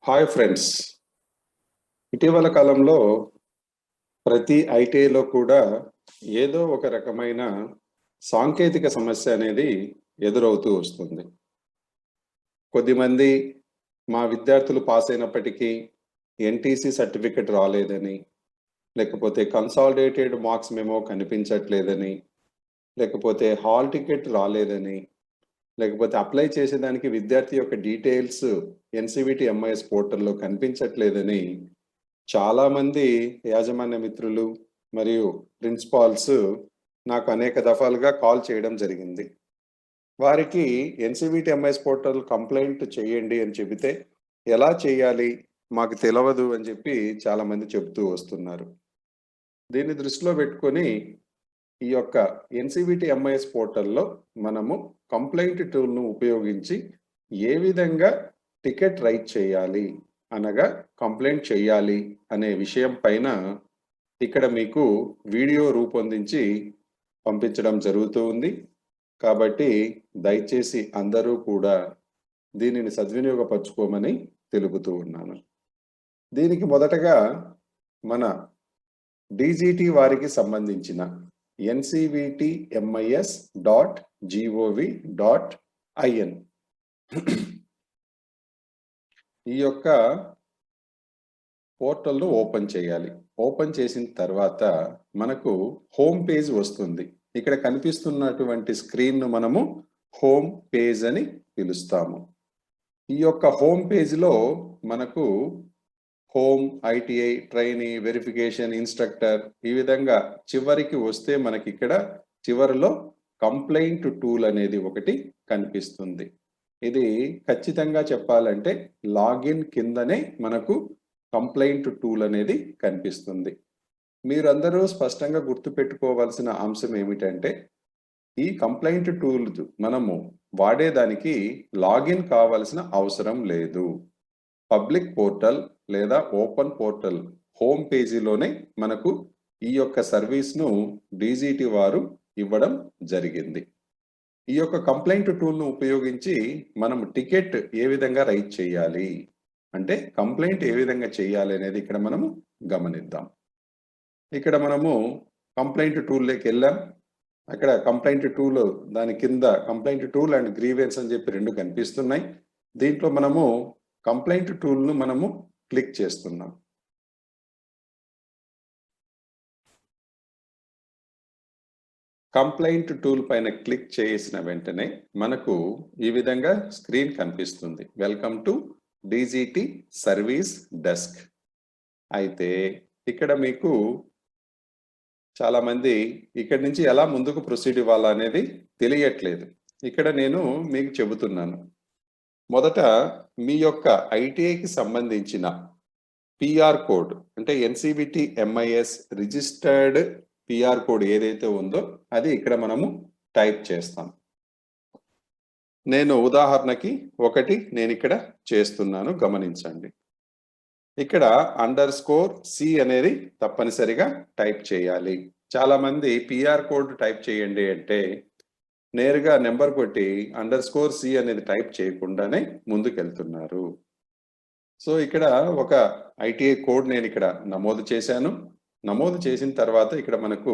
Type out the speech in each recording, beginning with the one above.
Hi friends. ఇటీవల కాలంలో ప్రతి ఐటీఐలో కూడా ఏదో ఒక రకమైన సాంకేతిక సమస్య అనేది ఎదురవుతూ వస్తుంది. కొద్దిమంది మా విద్యార్థులు పాస్ అయినప్పటికీ ఎన్టీసీ సర్టిఫికెట్ రాలేదని, లేకపోతే కన్సాలిడేటెడ్ మార్క్స్ మెమో కనిపించట్లేదని, లేకపోతే హాల్ టికెట్ రాలేదని, లేకపోతే అప్లై చేసేదానికి విద్యార్థి యొక్క డీటెయిల్స్ ఎన్సీవీటీ ఎంఐఎస్ పోర్టల్లో కనిపించట్లేదని చాలామంది యాజమాన్య మిత్రులు మరియు ప్రిన్సిపాల్స్ నాకు అనేక దఫాలుగా కాల్ చేయడం జరిగింది. వారికి ఎన్సీవీటీ ఎంఐఎస్ పోర్టల్ కంప్లైంట్ చేయండి అని చెబితే ఎలా చేయాలి మాకు తెలియదు అని చెప్పి చాలామంది చెబుతూ వస్తున్నారు. దీన్ని దృష్టిలో పెట్టుకొని ఈ యొక్క ఎన్సీవీటీ ఎంఐఎస్ పోర్టల్లో మనము కంప్లైంట్ టూల్ను ఉపయోగించి ఏ విధంగా టికెట్ రైట్ చేయాలి అనగా కంప్లైంట్ చేయాలి అనే విషయం పైన ఇక్కడ మీకు వీడియో రూపొందించి పంపించడం జరుగుతూ ఉంది. కాబట్టి దయచేసి అందరూ కూడా దీనిని సద్వినియోగపరచుకోమని తెలుపుతూ ఉన్నాను. దీనికి మొదటగా మన డీజీటీ వారికి సంబంధించిన ncvtmis.gov.in ఈ యొక్క పోర్టల్ను ఓపెన్ చేయాలి. ఓపెన్ చేసిన తర్వాత మనకు హోమ్ పేజ్ వస్తుంది. ఇక్కడ కనిపిస్తున్నటువంటి స్క్రీన్ను మనము హోమ్ పేజ్ అని పిలుస్తాము. ఈ యొక్క హోమ్ పేజ్లో మనకు home, ITI, trainee, verification, instructor ఈ విధంగా చివరికి వస్తే మనకి ఇక్కడ చివరిలో కంప్లైంట్ టూల్ అనేది ఒకటి కనిపిస్తుంది. ఇది ఖచ్చితంగా చెప్పాలంటే లాగిన్ కిందనే మనకు కంప్లైంట్ టూల్ అనేది కనిపిస్తుంది. మీరందరూ స్పష్టంగా గుర్తుపెట్టుకోవాల్సిన అంశం ఏమిటంటే ఈ కంప్లైంట్ టూల్ మనము వాడేదానికి లాగిన్ కావాల్సిన అవసరం లేదు. పబ్లిక్ పోర్టల్ లేదా ఓపెన్ పోర్టల్ హోమ్ పేజీలోనే మనకు ఈ యొక్క సర్వీస్ను డీజీటీ వారు ఇవ్వడం జరిగింది. ఈ యొక్క కంప్లైంట్ టూల్ను ఉపయోగించి మనం టికెట్ ఏ విధంగా రైట్ చేయాలి అంటే కంప్లైంట్ ఏ విధంగా చేయాలి అనేది ఇక్కడ మనము గమనిద్దాం. ఇక్కడ మనము కంప్లైంట్ టూల్లోకి వెళ్ళాం. అక్కడ కంప్లైంట్ టూల్ దాని కింద కంప్లైంట్ టూల్ అండ్ గ్రీవెన్స్ అని చెప్పి రెండు కనిపిస్తున్నాయి. దీంట్లో మనము కంప్లైంట్ టూల్ను మనము క్లిక్ చేస్తున్నాం. కంప్లైంట్ టూల్ పైన క్లిక్ చేసిన వెంటనే మనకు ఈ విధంగా స్క్రీన్ కనిపిస్తుంది. Welcome to DGT service desk. అయితే ఇక్కడ మీకు చాలామంది ఇక్కడి నుంచి ఎలా ముందుకు ప్రొసీడ్ ఇవ్వాలనేది తెలియట్లేదు. ఇక్కడ నేను మీకు చెబుతున్నాను. మొదట మీ యొక్క ఐటీఐకి సంబంధించిన పిఆర్ కోడ్ అంటే NCVT MIS registered PR code ఏదైతే ఉందో అది ఇక్కడ మనము టైప్ చేస్తాం. నేను ఉదాహరణకి నేను ఇక్కడ చేస్తున్నాను, గమనించండి. ఇక్కడ _C అనేది తప్పనిసరిగా టైప్ చేయాలి. చాలా మంది పిఆర్ కోడ్ టైప్ చేయండి అంటే నేరుగా నెంబర్ కొట్టి _C అనేది టైప్ చేయకుండానే ముందుకెళ్తున్నారు. సో ఇక్కడ ఒక ఐటీఐ కోడ్ నేను ఇక్కడ నమోదు చేశాను. నమోదు చేసిన తర్వాత ఇక్కడ మనకు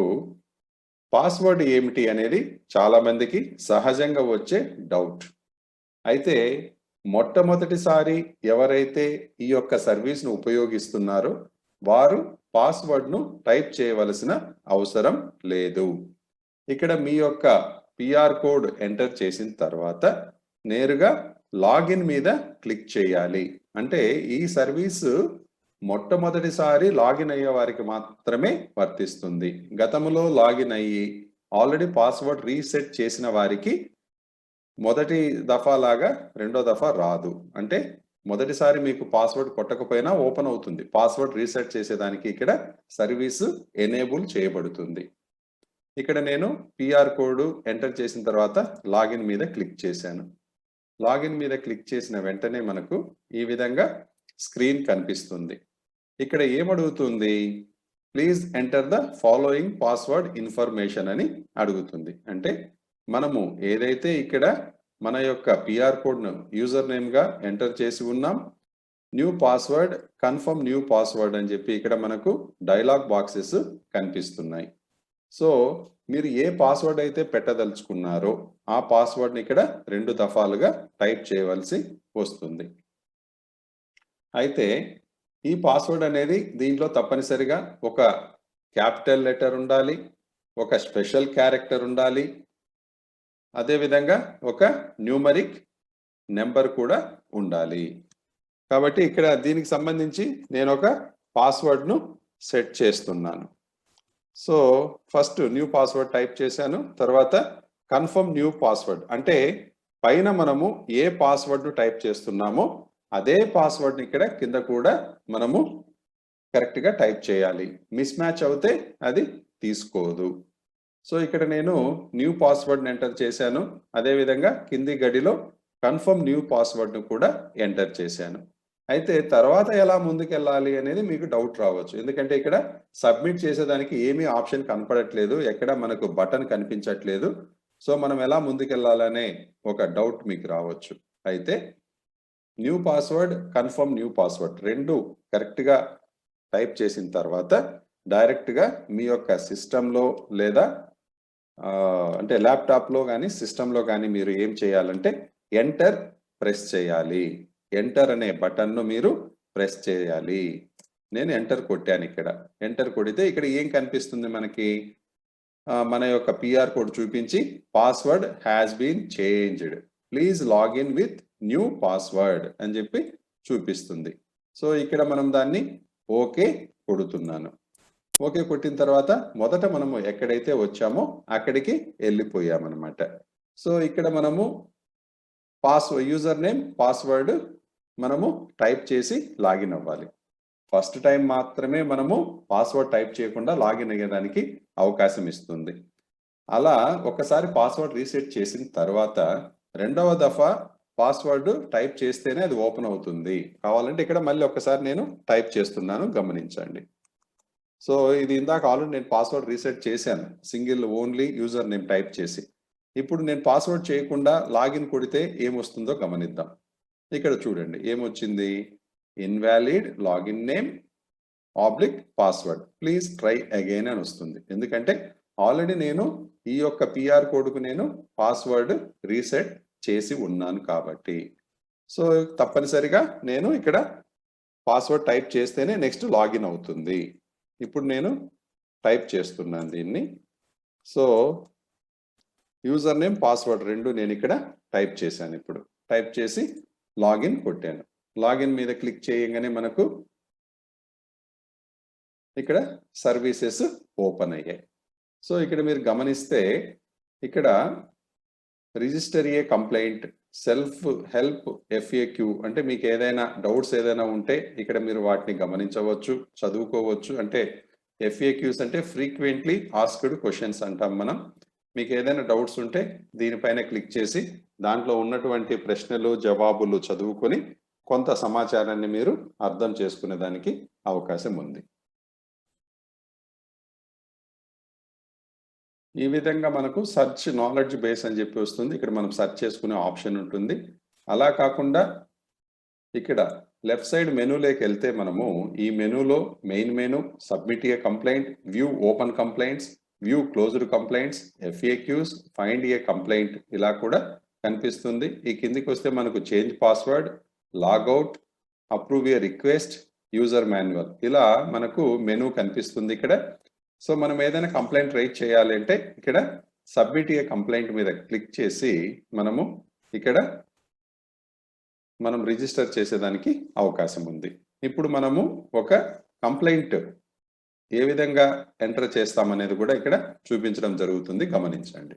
పాస్వర్డ్ ఏమిటి అనేది చాలా మందికి సహజంగా వచ్చే డౌట్. అయితే మొట్టమొదటిసారి ఎవరైతే ఈ యొక్క సర్వీస్ను ఉపయోగిస్తున్నారో వారు పాస్వర్డ్ను టైప్ చేయవలసిన అవసరం లేదు. ఇక్కడ మీ యొక్క పిఆర్ కోడ్ ఎంటర్ చేసిన తర్వాత నేరుగా లాగిన్ మీద క్లిక్ చేయాలి. అంటే ఈ సర్వీసు మొట్టమొదటిసారి లాగిన్ అయ్యే వారికి మాత్రమే వర్తిస్తుంది. గతంలో లాగిన్ అయ్యి ఆల్రెడీ పాస్వర్డ్ రీసెట్ చేసిన వారికి మొదటి దఫా లాగా రెండో దఫా రాదు. అంటే మొదటిసారి మీకు పాస్వర్డ్ కొట్టకపోయినా ఓపెన్ అవుతుంది. పాస్వర్డ్ రీసెట్ చేసేదానికి ఇక్కడ సర్వీసు ఎనేబుల్ చేయబడుతుంది. ఇక్కడ నేను పిఆర్ కోడ్ ఎంటర్ చేసిన తర్వాత లాగిన్ మీద క్లిక్ చేశాను. లాగిన్ మీద క్లిక్ చేసిన వెంటనే మనకు ఈ విధంగా స్క్రీన్ కనిపిస్తుంది. ఇక్కడ ఏమడుగుతుంది? Please enter the following password information అని అడుగుతుంది. అంటే మనము ఏదైతే ఇక్కడ మన యొక్క పిఆర్ కోడ్ను యూజర్ నేమ్గా ఎంటర్ చేసి ఉన్నాం, new password, confirm new password అని చెప్పి ఇక్కడ మనకు డైలాగ్ బాక్సెస్ కనిపిస్తున్నాయి. సో మీరు ఏ పాస్వర్డ్ అయితే పెట్టదలుచుకున్నారో ఆ పాస్వర్డ్ని ఇక్కడ 2 దఫాలుగా టైప్ చేయవలసి వస్తుంది. అయితే ఈ పాస్వర్డ్ అనేది దీంట్లో తప్పనిసరిగా ఒక క్యాపిటల్ లెటర్ ఉండాలి, ఒక స్పెషల్ క్యారెక్టర్ ఉండాలి, అదేవిధంగా ఒక న్యూమరిక్ నెంబర్ కూడా ఉండాలి. కాబట్టి ఇక్కడ దీనికి సంబంధించి నేను ఒక పాస్వర్డ్ను సెట్ చేస్తున్నాను. So first new password type చేశాను, తర్వాత కన్ఫర్మ్ న్యూ పాస్వర్డ్ అంటే పైన మనము ఏ పాస్వర్డ్ టైప్ చేస్తున్నామో అదే పాస్వర్డ్ని ఇక్కడ కింద కూడా మనము కరెక్ట్గా టైప్ చేయాలి. మిస్ మ్యాచ్ అవుతే అది తీసుకోదు. సో ఇక్కడ నేను న్యూ పాస్వర్డ్ని ఎంటర్ చేశాను, అదేవిధంగా కింది గడిలో కన్ఫర్మ్ న్యూ పాస్వర్డ్ను కూడా ఎంటర్ చేశాను. అయితే తర్వాత ఎలా ముందుకెళ్ళాలి అనేది మీకు డౌట్ రావచ్చు, ఎందుకంటే ఇక్కడ సబ్మిట్ చేసేదానికి ఏమీ ఆప్షన్ కనపడట్లేదు, ఎక్కడ మనకు బటన్ కనిపించట్లేదు. సో మనం ఎలా ముందుకెళ్ళాలనే ఒక డౌట్ మీకు రావచ్చు. అయితే new password, confirm new password 2 కరెక్ట్గా టైప్ చేసిన తర్వాత డైరెక్ట్గా మీ యొక్క సిస్టంలో లేదా అంటే ల్యాప్టాప్లో కానీ సిస్టంలో కానీ మీరు ఏం చేయాలంటే ఎంటర్ ప్రెస్ చేయాలి. ఎంటర్ అనే బటన్ను మీరు ప్రెస్ చేయాలి. నేను ఎంటర్ కొట్టాను. ఇక్కడ ఎంటర్ కొడితే ఇక్కడ ఏం కనిపిస్తుంది మనకి, మన యొక్క పిఆర్ కోడ్ చూపించి password has been changed, please login with new password అని చెప్పి చూపిస్తుంది. సో ఇక్కడ మనం దాన్ని ఓకే కొడుతున్నాను. ఓకే కొట్టిన తర్వాత మొదట మనము ఎక్కడైతే వచ్చామో అక్కడికి వెళ్ళిపోయామన్నమాట. సో ఇక్కడ మనము యూజర్ నేమ్, పాస్వర్డ్ మనము టైప్ చేసి లాగిన్ అవ్వాలి. ఫస్ట్ టైం మాత్రమే మనము పాస్వర్డ్ టైప్ చేయకుండా లాగిన్ అయ్యేదానికి అవకాశం ఇస్తుంది. అలా ఒకసారి పాస్వర్డ్ రీసెట్ చేసిన తర్వాత రెండవ దఫా పాస్వర్డ్ టైప్ చేస్తేనే అది ఓపెన్ అవుతుంది. కావాలంటే ఇక్కడ మళ్ళీ ఒకసారి నేను టైప్ చేస్తున్నాను, గమనించండి. సో ఇది ఇందాక ఆల్రెడీ నేను పాస్వర్డ్ రీసెట్ చేశాను, single only user name type చేసి. ఇప్పుడు నేను పాస్వర్డ్ చేయకుండా లాగిన్ కొడితే ఏమొస్తుందో గమనిద్దాం. ఇక్కడ చూడండి ఏమొచ్చింది, invalid login name oblique password, please try again అని వస్తుంది. ఎందుకంటే ఆల్రెడీ నేను ఈ యొక్క పిఆర్ కోడ్కు నేను పాస్వర్డ్ రీసెట్ చేసి ఉన్నాను కాబట్టి. సో తప్పనిసరిగా నేను ఇక్కడ పాస్వర్డ్ టైప్ చేస్తేనే నెక్స్ట్ లాగిన్ అవుతుంది. ఇప్పుడు నేను టైప్ చేస్తున్నాను దీన్ని. సో యూజర్ నేమ్, పాస్వర్డ్ 2 నేను ఇక్కడ టైప్ చేశాను. ఇప్పుడు టైప్ చేసి లాగిన్ కొట్టాను. లాగిన్ మీద క్లిక్ చేయగానే మనకు ఇక్కడ సర్వీసెస్ ఓపెన్ అయ్యాయి. సో ఇక్కడ మీరు గమనిస్తే ఇక్కడ రిజిస్టర్ ఏ కంప్లైంట్, సెల్ఫ్ హెల్ప్ ఎఫ్ఏక్యూ అంటే మీకు ఏదైనా డౌట్స్ ఏదైనా ఉంటే ఇక్కడ మీరు వాటిని గమనించవచ్చు, చదువుకోవచ్చు. అంటే ఎఫ్ఏక్యూస్ అంటే ఫ్రీక్వెంట్లీ ఆస్క్డ్ క్వశ్చన్స్ అంటాం మనం. మీకు ఏదైనా డౌట్స్ ఉంటే దీనిపైన క్లిక్ చేసి దాంట్లో ఉన్నటువంటి ప్రశ్నలు జవాబులు చదువుకొని కొంత సమాచారాన్ని మీరు అర్థం చేసుకునే దానికి అవకాశం ఉంది. ఈ విధంగా మనకు సెర్చ్ నాలెడ్జ్ బేస్ అని చెప్పి వస్తుంది. ఇక్కడ మనం సెర్చ్ చేసుకునే ఆప్షన్ ఉంటుంది. అలా కాకుండా ఇక్కడ లెఫ్ట్ సైడ్ మెనూలోకి వెళ్తే మనము ఈ మెనూలో main menu, submit A complaint, view open complaints, view closed complaints, FAQs, find a complaint ఇలా కూడా కనిపిస్తుంది. ఈ కిందికి వస్తే మనకు చేంజ్ పాస్వర్డ్, లాగౌట్, అప్రూవ్ ఏ రిక్వెస్ట్, యూజర్ మాన్యువల్ ఇలా మనకు మెనూ కనిపిస్తుంది ఇక్కడ. సో మనం ఏదైనా కంప్లైంట్ రైట్ చేయాలి అంటే ఇక్కడ సబ్మిట్ ఏ కంప్లైంట్ మీద క్లిక్ చేసి మనము ఇక్కడ మనం రిజిస్టర్ చేసేదానికి అవకాశం ఉంది. ఇప్పుడు మనము ఒక కంప్లైంట్ ఏ విధంగా ఎంటర్ చేస్తామనేది కూడా ఇక్కడ చూపించడం జరుగుతుంది, గమనించండి.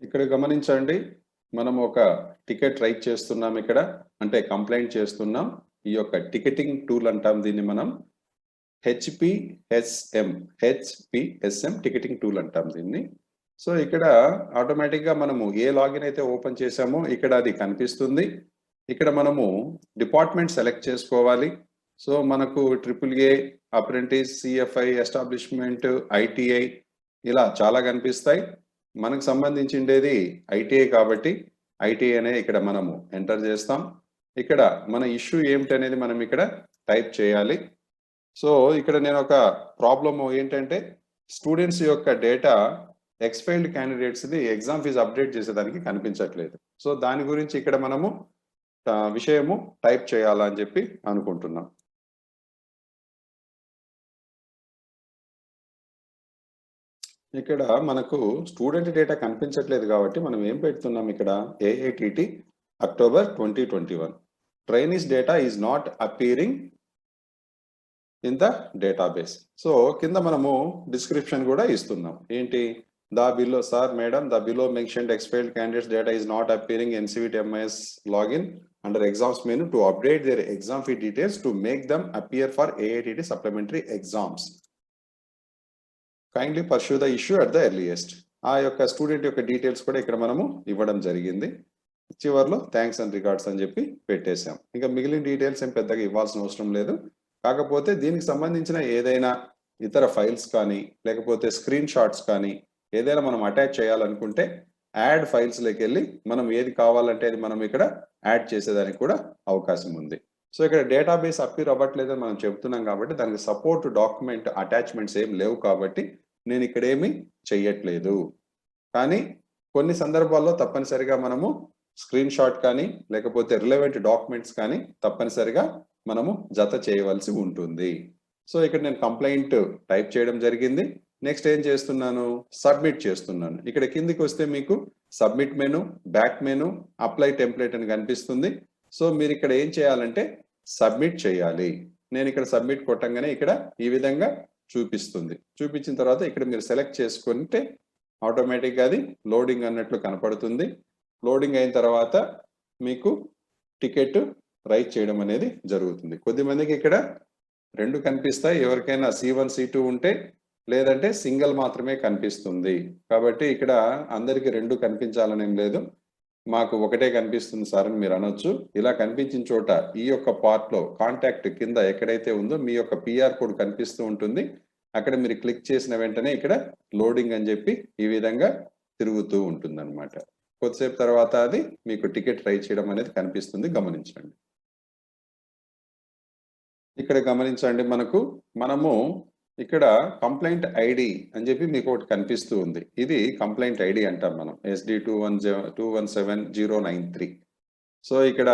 ఇక్కడ గమనించండి, మనం ఒక టికెట్ రైట్ చేస్తున్నాం ఇక్కడ, అంటే కంప్లైంట్ చేస్తున్నాం. ఈ యొక్క టికెటింగ్ టూల్ అంటాం దీన్ని మనం, హెచ్పిఎస్ఎం టికెటింగ్ టూల్ అంటాం దీన్ని. సో ఇక్కడ ఆటోమేటిక్గా మనము ఏ లాగిన్ అయితే ఓపెన్ చేసామో ఇక్కడ అది కనిపిస్తుంది. ఇక్కడ మనము డిపార్ట్మెంట్ సెలెక్ట్ చేసుకోవాలి. సో మనకు AAA, apprentice, CFI, establishment, ITI ఇలా చాలా కనిపిస్తాయి. మనకు సంబంధించిండేది ITI కాబట్టి ఐటీ అనేది ఇక్కడ మనము ఎంటర్ చేస్తాం. ఇక్కడ మన ఇష్యూ ఏమిటి అనేది మనం ఇక్కడ టైప్ చేయాలి. సో ఇక్కడ నేను ఒక ప్రాబ్లమ్ ఏంటంటే స్టూడెంట్స్ యొక్క డేటా ఎక్స్‌ఫెయిల్డ్ క్యాండిడేట్స్‌ది ఎగ్జామ్ ఫీజు అప్డేట్ చేసేదానికి కనిపించట్లేదు. సో దాని గురించి ఇక్కడ మనము విషయము టైప్ చేయాలా అని చెప్పి అనుకుంటున్నాం. ఇక్కడ మనకు స్టూడెంట్ డేటా కనిపించట్లేదు కాబట్టి మనం ఏం పెడుతున్నాం ఇక్కడ AITT October 2021 trainees data is not appearing in the database. So కింద మనము డిస్క్రిప్షన్ కూడా ఇస్తున్నాం. ఏంటి the below sir madam the below mentioned ex failed candidates data is not appearing NCVT MIS login under exams menu to update their exam fee details to make them appear for AITT supplementary exams. Kindly pursue the issue at the earliest. ఆ యొక్క student యొక్క details కూడా ఇక్కడ మనము ఇవ్వడం జరిగింది. చివర్లో thanks and regards అని చెప్పి పెట్టేశాం. ఇంకా మిగిలిన డీటెయిల్స్ ఏం పెద్దగా ఇవ్వాల్సిన అవసరం లేదు. కాకపోతే దీనికి సంబంధించిన ఏదైనా ఇతర ఫైల్స్ కానీ లేకపోతే స్క్రీన్ షాట్స్ కానీ ఏదైనా మనం అటాచ్ చేయాలనుకుంటే యాడ్ ఫైల్స్ లోకి వెళ్ళి మనం ఏది కావాలంటే అది మనం ఇక్కడ యాడ్ చేసేదానికి కూడా అవకాశం ఉంది. సో ఇక్కడ డేటాబేస్ అప్పీర్ అవ్వట్లేదని మనం చెప్తున్నాం కాబట్టి దానికి సపోర్ట్ డాక్యుమెంట్ అటాచ్మెంట్స్ ఏం లేవు కాబట్టి నేను ఇక్కడ ఏమి చెయ్యట్లేదు. కానీ కొన్ని సందర్భాల్లో తప్పనిసరిగా మనము స్క్రీన్ షాట్ కానీ లేకపోతే రిలవెంట్ డాక్యుమెంట్స్ కానీ తప్పనిసరిగా మనము జత చేయవలసి ఉంటుంది. సో ఇక్కడ నేను కంప్లైంట్ టైప్ చేయడం జరిగింది. నెక్స్ట్ ఏం చేస్తున్నాను సబ్మిట్ చేస్తున్నాను. ఇక్కడ కిందికి వస్తే మీకు submit menu back menu apply template అని కనిపిస్తుంది. సో మీరు ఇక్కడ ఏం చేయాలంటే సబ్మిట్ చేయాలి. నేను ఇక్కడ సబ్మిట్ కొట్టంగానే ఇక్కడ ఈ విధంగా చూపిస్తుంది. చూపించిన తర్వాత ఇక్కడ మీరు సెలెక్ట్ చేసుకుంటే ఆటోమేటిక్గా అది లోడింగ్ అన్నట్లు కనపడుతుంది. లోడింగ్ అయిన తర్వాత మీకు టికెట్ రైట్ చేయడం అనేది జరుగుతుంది. కొద్దిమందికి ఇక్కడ రెండు కనిపిస్తాయి. ఎవరికైనా C1 C2 ఉంటే లేదంటే సింగిల్ మాత్రమే కనిపిస్తుంది. కాబట్టి ఇక్కడ అందరికి రెండు కనిపించాలని ఏం లేదు. మాకు ఒకటే కనిపిస్తుంది సార్ అని మీరు అనొచ్చు. ఇలా కనిపించిన చోట ఈ యొక్క పార్ట్ లో కాంటాక్ట్ కింద ఎక్కడైతే ఉందో మీ యొక్క పిఆర్ కోడ్ కనిపిస్తూ ఉంటుంది. అక్కడ మీరు క్లిక్ చేసిన వెంటనే ఇక్కడ లోడింగ్ అని చెప్పి ఈ విధంగా తిరుగుతూ ఉంటుంది అనమాట. కొద్దిసేపు తర్వాత అది మీకు టికెట్ రైట్ చేయడం అనేది కనిపిస్తుంది. గమనించండి. ఇక్కడ గమనించండి మనము ఇక్కడ కంప్లైంట్ ఐడి అని చెప్పి మీకు ఒకటి కనిపిస్తూ ఉంది. ఇది కంప్లైంట్ ఐడి అంటాం మనం SD217093. సో ఇక్కడ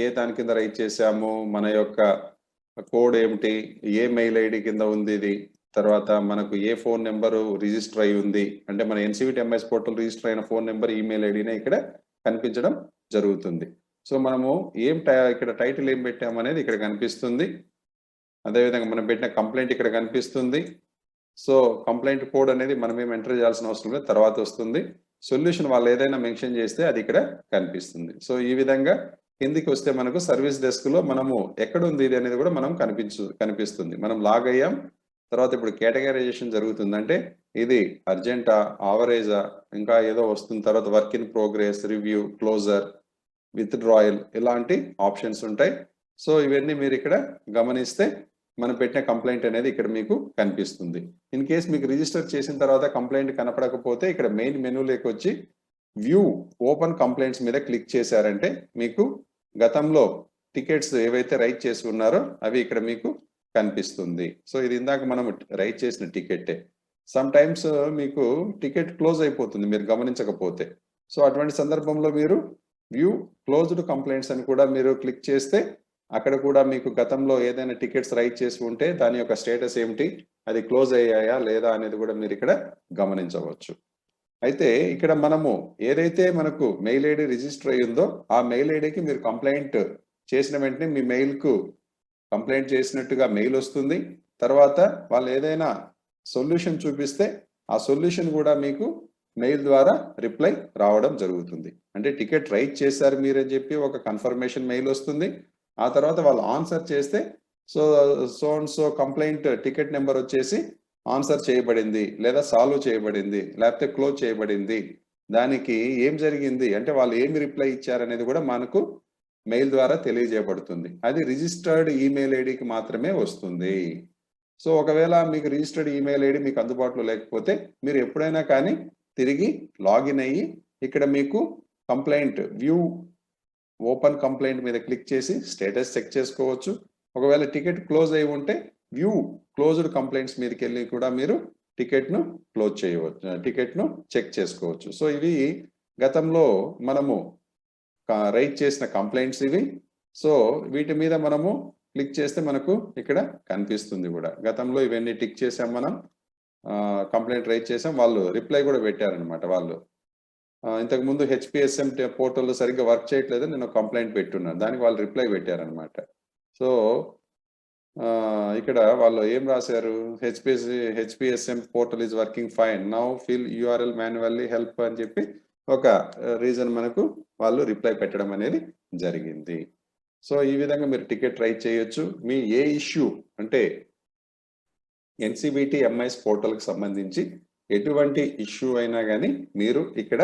ఏ దాని కింద రైట్ చేసాము, మన యొక్క కోడ్ ఏమిటి, ఏ మెయిల్ ఐడి కింద ఉంది ఇది, తర్వాత మనకు ఏ ఫోన్ నెంబరు రిజిస్టర్ అయి ఉంది అంటే మన ఎన్సివిటి ఎంఐఎస్ పోర్టల్ రిజిస్టర్ అయిన ఫోన్ నెంబర్ ఈమెయిల్ ఐడినే ఇక్కడ కనిపించడం జరుగుతుంది. సో మనము ఇక్కడ టైటిల్ ఏం పెట్టాము అనేది ఇక్కడ కనిపిస్తుంది. అదేవిధంగా మనం పెట్టిన కంప్లైంట్ ఇక్కడ కనిపిస్తుంది. సో కంప్లైంట్ కోడ్ అనేది మనం ఏం ఎంటర్ చేయాల్సిన అవసరం లేదు, తర్వాత వస్తుంది. సొల్యూషన్ వాళ్ళు ఏదైనా మెన్షన్ చేస్తే అది ఇక్కడ కనిపిస్తుంది. సో ఈ విధంగా కిందికి వస్తే మనకు సర్వీస్ డెస్క్ లో మనము ఎక్కడ ఉంది ఇది అనేది కూడా మనం కనిపిస్తుంది. మనం లాగ్ అయ్యాం. తర్వాత ఇప్పుడు కేటగరైజేషన్ జరుగుతుంది. అంటే ఇది అర్జెంటా, ఆవరేజా, ఇంకా ఏదో వస్తుంది. తర్వాత work in progress, review, closure, withdrawal ఇలాంటి ఆప్షన్స్ ఉంటాయి. సో ఇవన్నీ మీరు ఇక్కడ గమనిస్తే మనం పెట్టిన కంప్లైంట్ అనేది ఇక్కడ మీకు కనిపిస్తుంది. ఇన్ కేస్ మీకు రిజిస్టర్ చేసిన తర్వాత కంప్లైంట్ కనపడకపోతే ఇక్కడ మెయిన్ మెనూలోకి వచ్చి వ్యూ ఓపెన్ కంప్లైంట్స్ మీద క్లిక్ చేశారంటే మీకు గతంలో టికెట్స్ ఏవైతే రైట్ చేసి ఉన్నారో అవి ఇక్కడ మీకు కనిపిస్తుంది. సో ఇది ఇందాక మనం రైట్ చేసిన టికెటే. సమ్ టైమ్స్ మీకు టికెట్ క్లోజ్ అయిపోతుంది మీరు గమనించకపోతే. సో అటువంటి సందర్భంలో మీరు వ్యూ క్లోజ్డ్ కంప్లైంట్స్ అని కూడా మీరు క్లిక్ చేస్తే అక్కడ కూడా మీకు గతంలో ఏదైనా టికెట్స్ రైట్ చేసి ఉంటే దాని యొక్క స్టేటస్ ఏమిటి, అది క్లోజ్ అయ్యాయా లేదా అనేది కూడా మీరు ఇక్కడ గమనించవచ్చు. అయితే ఇక్కడ మనము ఏదైతే మనకు మెయిల్ ఐడి రిజిస్టర్ అయ్యిందో ఆ మెయిల్ ఐడికి మీరు కంప్లైంట్ చేసిన వెంటనే మీ మెయిల్కు కంప్లైంట్ చేసినట్టుగా మెయిల్ వస్తుంది. తర్వాత వాళ్ళు ఏదైనా సొల్యూషన్ చూపిస్తే ఆ సొల్యూషన్ కూడా మీకు మెయిల్ ద్వారా రిప్లై రావడం జరుగుతుంది. అంటే టికెట్ రైట్ చేశారు మీరని చెప్పి ఒక కన్ఫర్మేషన్ మెయిల్ వస్తుంది. ఆ తర్వాత వాళ్ళు ఆన్సర్ చేస్తే సో కంప్లైంట్ టికెట్ నెంబర్ వచ్చేసి ఆన్సర్ చేయబడింది లేదా సాల్వ్ చేయబడింది లేకపోతే క్లోజ్ చేయబడింది. దానికి ఏం జరిగింది అంటే వాళ్ళు ఏమి రిప్లై ఇచ్చారనేది కూడా మనకు మెయిల్ ద్వారా తెలియజేయబడుతుంది. అది రిజిస్టర్డ్ ఈమెయిల్ ఐడికి మాత్రమే వస్తుంది. సో ఒకవేళ మీకు రిజిస్టర్డ్ ఈమెయిల్ ఐడి మీకు అందుబాటులో లేకపోతే మీరు ఎప్పుడైనా కానీ తిరిగి లాగిన్ అయ్యి ఇక్కడ మీకు కంప్లైంట్ వ్యూ ఓపెన్ కంప్లైంట్ మీద క్లిక్ చేసి స్టేటస్ చెక్ చేసుకోవచ్చు. ఒకవేళ టికెట్ క్లోజ్ అయి ఉంటే వ్యూ క్లోజ్డ్ కంప్లైంట్స్ మీదకి వెళ్ళి కూడా మీరు టికెట్ను క్లోజ్ చేయవచ్చు, టికెట్ను చెక్ చేసుకోవచ్చు. సో ఇవి గతంలో మనము రైట్ చేసిన కంప్లైంట్స్ ఇవి. సో వీటి మీద మనము క్లిక్ చేస్తే మనకు ఇక్కడ కనిపిస్తుంది కూడా. గతంలో ఇవన్నీ టిక్ చేసాం మనం, కంప్లైంట్ రైట్ చేసాం, వాళ్ళు రిప్లై కూడా పెట్టారనమాట. వాళ్ళు ఇంతకు ముందు హెచ్పిఎస్ఎం పోర్టల్లో సరిగ్గా వర్క్ చేయట్లేదు, నేను కంప్లైంట్ పెట్టున్నాను, దానికి వాళ్ళు రిప్లై పెట్టారనమాట. సో ఇక్కడ వాళ్ళు ఏం రాశారు, HPSM portal is working fine, now fill URL manually help అని చెప్పి ఒక రీజన్ మనకు వాళ్ళు రిప్లై పెట్టడం అనేది జరిగింది. సో ఈ విధంగా మీరు టికెట్ రైట్ చేయొచ్చు. మీ ఏ ఇష్యూ అంటే ఎన్సిబిటి ఎంఐఎస్ పోర్టల్కి సంబంధించి ఎటువంటి ఇష్యూ అయినా కానీ మీరు ఇక్కడ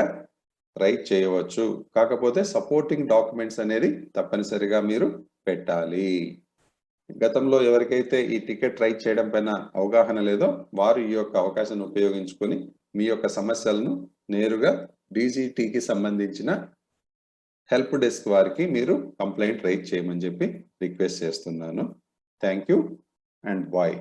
రైట్ చేయవచ్చు. కాకపోతే సపోర్టింగ్ డాక్యుమెంట్స్ అనేది తప్పనిసరిగా మీరు పెట్టాలి. గతంలో ఎవరికైతే ఈ టికెట్ రైట్ చేయడం పైన అవగాహన లేదో వారు ఈ యొక్క అవకాశాన్ని ఉపయోగించుకొని మీ యొక్క సమస్యలను నేరుగా డీజీటీకి సంబంధించిన హెల్ప్ డెస్క్ వారికి మీరు కంప్లైంట్ రైట్ చేయమని చెప్పి రిక్వెస్ట్ చేస్తున్నాను. Thank you and bye.